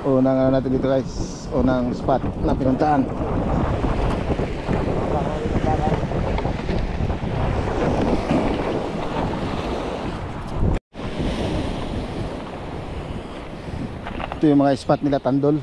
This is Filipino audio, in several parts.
Unang ano natin dito guys, unang spot na pinuntahan. Ito yung mga spot nila Tandol.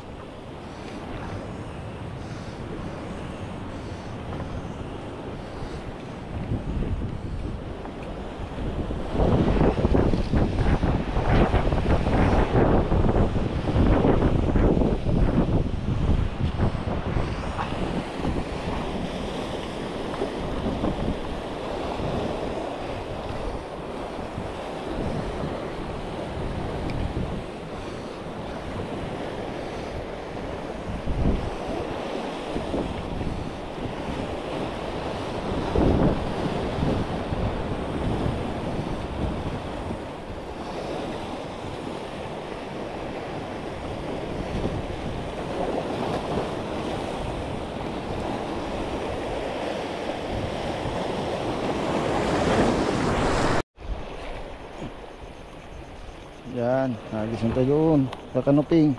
Yan, nagising tayo yun sa kanuping.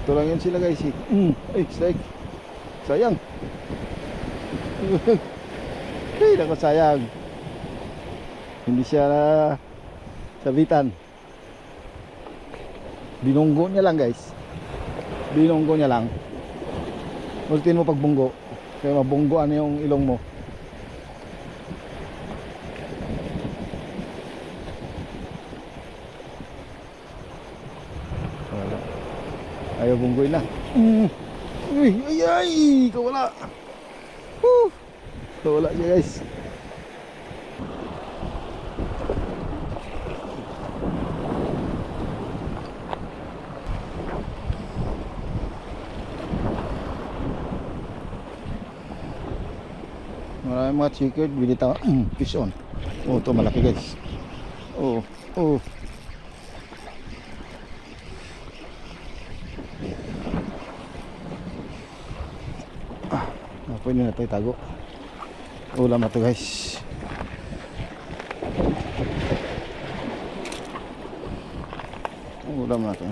Ito lang yun sila guys. Ay, strike. Sayang. Ay, naku sayang. Hindi siya sabitan. Binunggo niya lang guys. Binunggo niya lang. Ultin mo pag bunggo. Kaya mabunggoan yung ilong mo. Wala. Ayaw bunggoy na. Uy, ay ay, kawala. Kawala siya guys. Maraming mga chicken, binita. Fish on. Oh, ito malaki guys. Oh, oh. Pwede na tayo tago. Ulam na ito guys. Ulam na ito.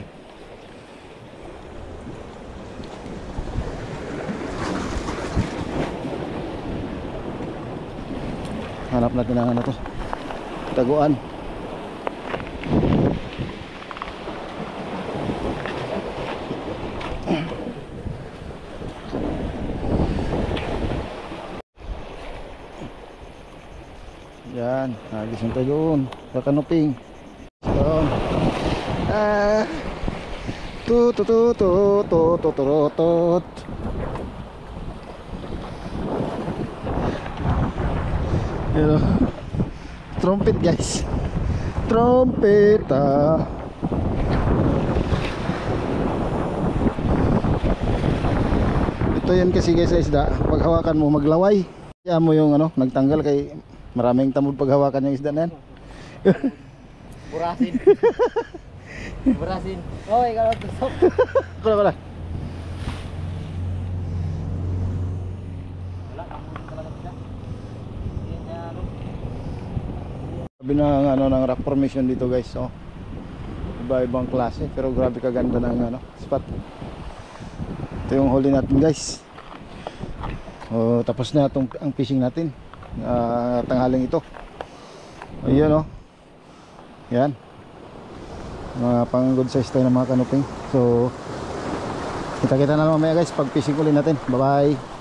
Hanap natin ang ano to, taguan. Yan, nagising tayo doon sa kanuping. So, tutututututututut. Yan o, trumpet guys, trompeta. Ito yan kasi guys sa isda, pag hawakan mo maglaway. Kaya mo yung ano, nagtanggal kay maraming tamod pag hawakan yung isda na yan. Burasin. Burasin. Oh, ikaw lang tusok. Wala wala. Sabi ng ano ng rock formation dito guys, oh. Iba-ibang klase pero grabe kaganda ng ano, spot. Ito yung huli natin guys. Oh, tapos na itong ang fishing natin. Tanghaling ito. Ayun oh. Yan. Mga pang good size tayo ng mga kanuping. So kita-kita na lang mamaya guys pag fishing ulit natin. Bye bye.